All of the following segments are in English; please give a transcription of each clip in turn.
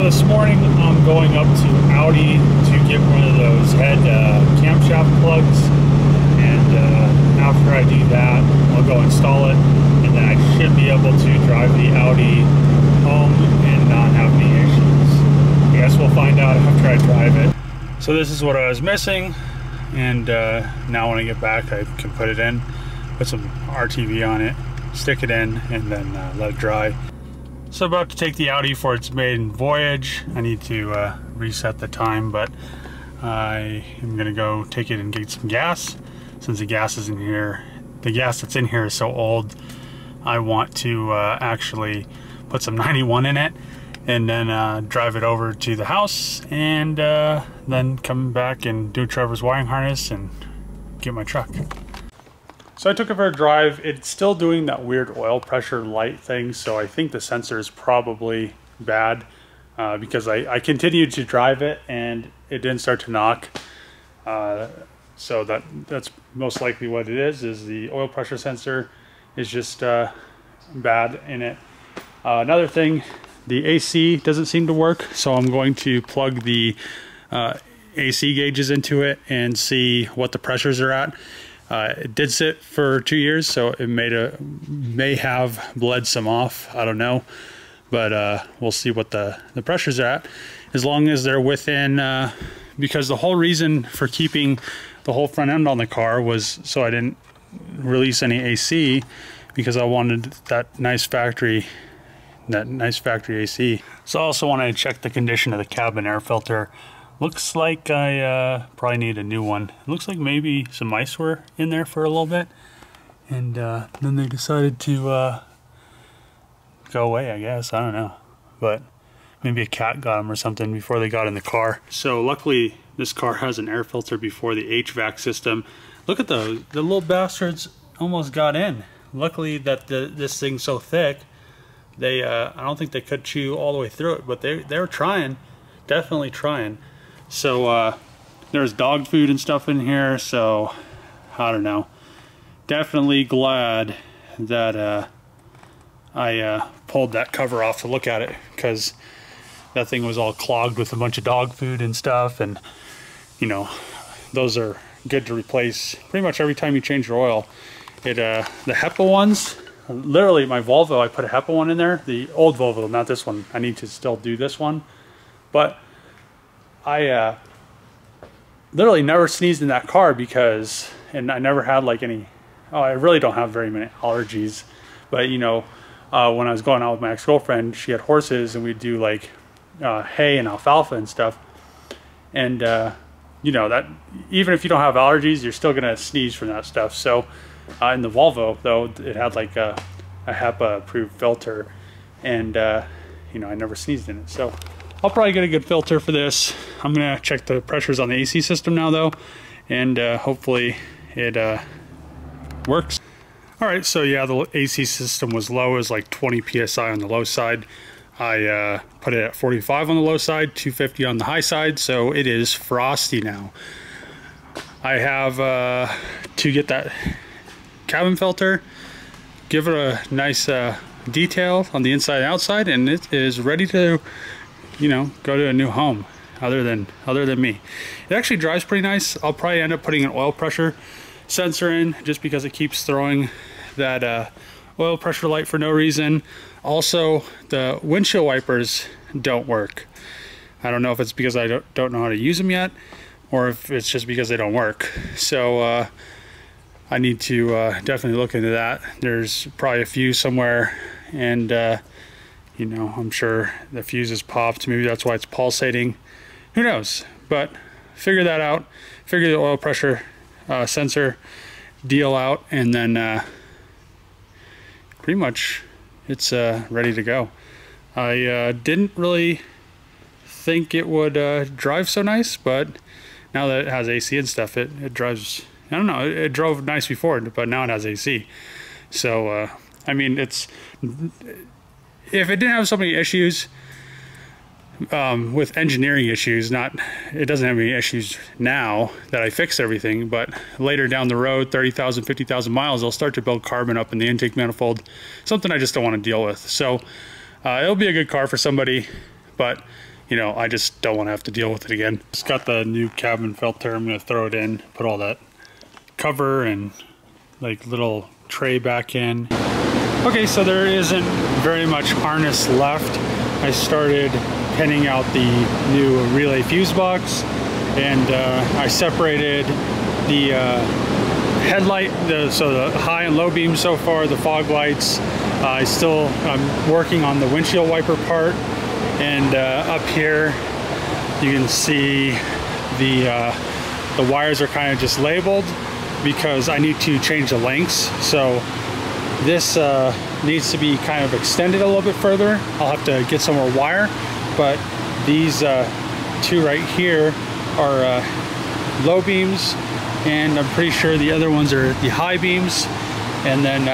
This morning I'm going up to Audi to get one of those head camshaft plugs, and after I do that I'll go install it, and then I should be able to drive the Audi home and not have any issues. I guess we'll find out after I drive it. So this is what I was missing, and now when I get back I can put it in, put some RTV on it, stick it in, and then let it dry. So about to take the Audi for its maiden voyage. I need to reset the time, but I am gonna go take it and get some gas. Since the gas is in here, the gas that's in here is so old, I want to actually put some 91 in it and then drive it over to the house, and then come back and do Trevor's wiring harness and get my truck. So I took it for a drive. It's still doing that weird oil pressure light thing, so I think the sensor is probably bad because I continued to drive it and it didn't start to knock. So that's most likely what it is the oil pressure sensor is just bad in it. Another thing, the AC doesn't seem to work, so I'm going to plug the AC gauges into it and see what the pressures are at. It did sit for 2 years, so it may have bled some off. I don't know, but we'll see what the pressures are at. As long as they're within, because the whole reason for keeping the whole front end on the car was so I didn't release any AC, because I wanted that nice factory AC. So I also wanted to check the condition of the cabin air filter. Looks like I probably need a new one. It looks like maybe some mice were in there for a little bit, and then they decided to go away, I guess. I don't know, but maybe a cat got them or something before they got in the car. So luckily this car has an air filter before the HVAC system. Look at those, the little bastards almost got in. Luckily that this thing's so thick, they I don't think they could chew all the way through it, but they're trying, definitely trying. So there's dog food and stuff in here, so I don't know. Definitely glad that I pulled that cover off to look at it, because that thing was all clogged with a bunch of dog food and stuff, and you know, those are good to replace pretty much every time you change your oil. The HEPA ones, literally my Volvo, I put a HEPA one in there, the old Volvo, not this one. I need to still do this one, but I literally never sneezed in that car because, and I never had like any, I really don't have very many allergies, but you know, when I was going out with my ex-girlfriend, she had horses and we'd do like hay and alfalfa and stuff, and you know, that even if you don't have allergies, you're still gonna sneeze from that stuff. So in the Volvo though, it had like a HEPA approved filter, and you know, I never sneezed in it. So I'll probably get a good filter for this. I'm gonna check the pressures on the AC system now though, and hopefully it works. All right, so yeah, the AC system was low. It was like 20 PSI on the low side. I put it at 45 on the low side, 250 on the high side, so it is frosty now. I have to get that cabin filter, give it a nice detail on the inside and outside, and it is ready to, you know, go to a new home other than me. It actually drives pretty nice. I'll probably end up putting an oil pressure sensor in just because it keeps throwing that oil pressure light for no reason. Also, the windshield wipers don't work. I don't know if it's because I don't know how to use them yet, or if it's just because they don't work. So I need to definitely look into that. There's probably a fuse somewhere, and you know, I'm sure the fuse is popped. Maybe that's why it's pulsating. Who knows? But figure that out. Figure the oil pressure sensor deal out, and then pretty much it's ready to go. I didn't really think it would drive so nice, but now that it has AC and stuff, it drives, I don't know, it drove nice before, but now it has AC. So I mean, it's, if it didn't have so many issues with engineering issues, it doesn't have any issues now that I fixed everything, but later down the road, 30,000, 50,000 miles, they'll start to build carbon up in the intake manifold, something I just don't want to deal with. So it'll be a good car for somebody, but you know, I just don't want to have to deal with it again. Just got the new cabin filter. I'm going to throw it in, put all that cover and like little tray back in. Okay, so there isn't very much harness left. I started pinning out the new relay fuse box, and I separated the headlight, so the high and low beams so far, the fog lights. I'm working on the windshield wiper part, and up here you can see the wires are kind of just labeled because I need to change the lengths. So this needs to be kind of extended a little bit further. I'll have to get some more wire, but these two right here are low beams, and I'm pretty sure the other ones are the high beams. And then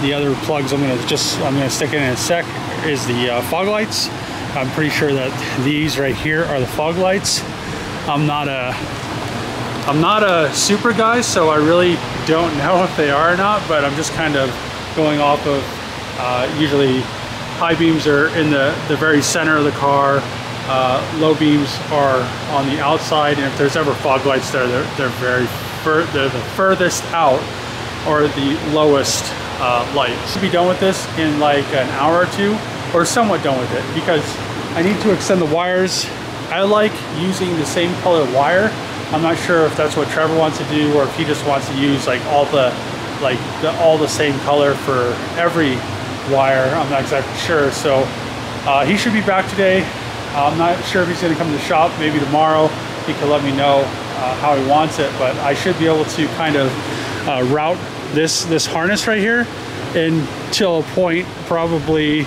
the other plugs I'm gonna stick in a sec is the fog lights. I'm pretty sure that these right here are the fog lights. I'm not a super guy, so I really don't know if they are or not, but I'm just kind of going off of usually high beams are in the very center of the car, low beams are on the outside, and if there's ever fog lights there, they're the furthest out or the lowest light. Should be done with this in like an hour or two, or somewhat done with it, because I need to extend the wires. I like using the same color wire. I'm not sure if that's what Trevor wants to do, or if he just wants to use like all the same color for every wire. I'm not exactly sure. So he should be back today. I'm not sure if he's going to come to the shop. Maybe tomorrow he can let me know how he wants it, but I should be able to kind of route this harness right here until a point probably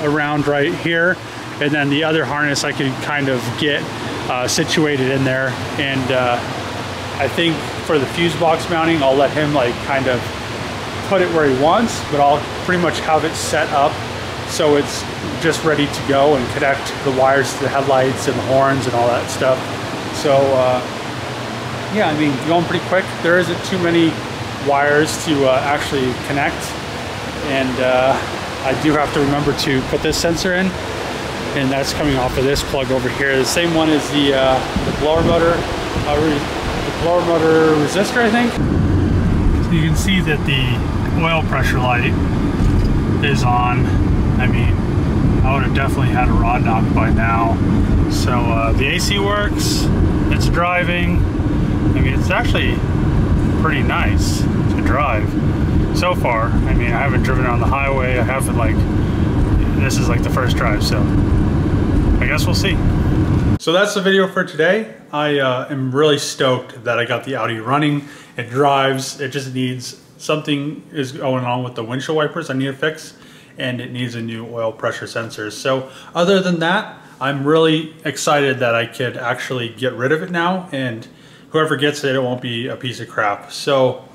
around right here, and then the other harness I can kind of get situated in there. And I think for the fuse box mounting, I'll let him like kind of put it where he wants, but I'll pretty much have it set up so it's just ready to go and connect the wires to the headlights and the horns and all that stuff. So yeah, I mean, going pretty quick. There isn't too many wires to actually connect, and I do have to remember to put this sensor in, and that's coming off of this plug over here. The same one as the blower motor, resistor, I think. So you can see that the oil pressure light is on. I mean, I would have definitely had a rod knock by now. So the AC works, it's driving. I mean, it's actually pretty nice to drive so far. I mean, I haven't driven on the highway. I haven't, like, this is like the first drive, so I guess we'll see. So that's the video for today. I am really stoked that I got the Audi running. It drives, it just needs, something is going on with the windshield wipers I need to fix, and it needs a new oil pressure sensor. So other than that, I'm really excited that I could actually get rid of it now, and whoever gets it, it won't be a piece of crap. So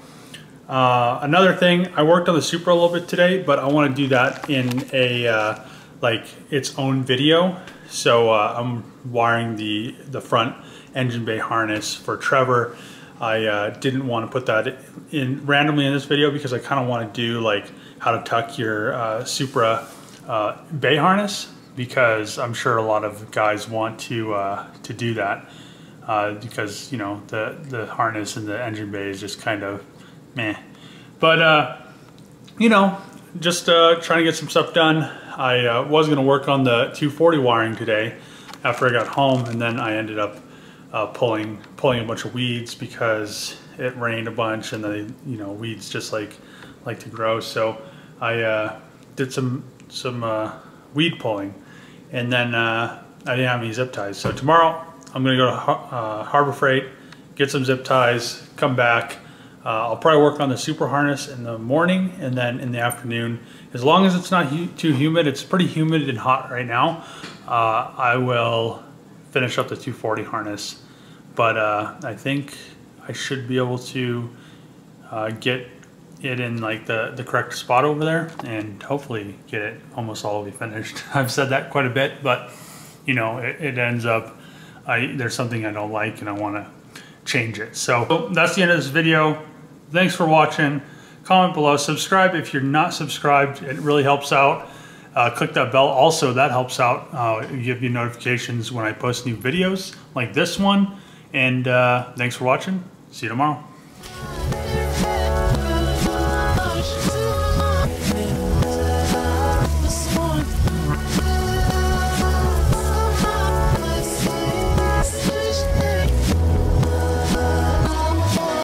another thing, I worked on the Supra a little bit today, but I want to do that in a like its own video. So I'm wiring the front engine bay harness for Trevor. I didn't want to put that in randomly in this video because I kind of want to do like how to tuck your Supra bay harness, because I'm sure a lot of guys want to do that. Because, you know, the harness and the engine bay is just kind of meh. But, you know, just trying to get some stuff done. I was going to work on the 240 wiring today after I got home, and then I ended up pulling a bunch of weeds because it rained a bunch, and the weeds just like to grow. So I did some weed pulling, and then I didn't have any zip ties. So tomorrow I'm gonna go to Harbor Freight, get some zip ties, come back. I'll probably work on the Super harness in the morning, and then in the afternoon, as long as it's not too humid. It's pretty humid and hot right now. I will finish up the 240 harness, but I think I should be able to get it in like the correct spot over there, and hopefully get it almost all the way finished. I've said that quite a bit, but you know, it ends up, there's something I don't like and I want to change it. So that's the end of this video. Thanks for watching. Comment below, subscribe if you're not subscribed. It really helps out. Click that bell. Also, that helps out. Give you notifications when I post new videos like this one. And thanks for watching. See you tomorrow.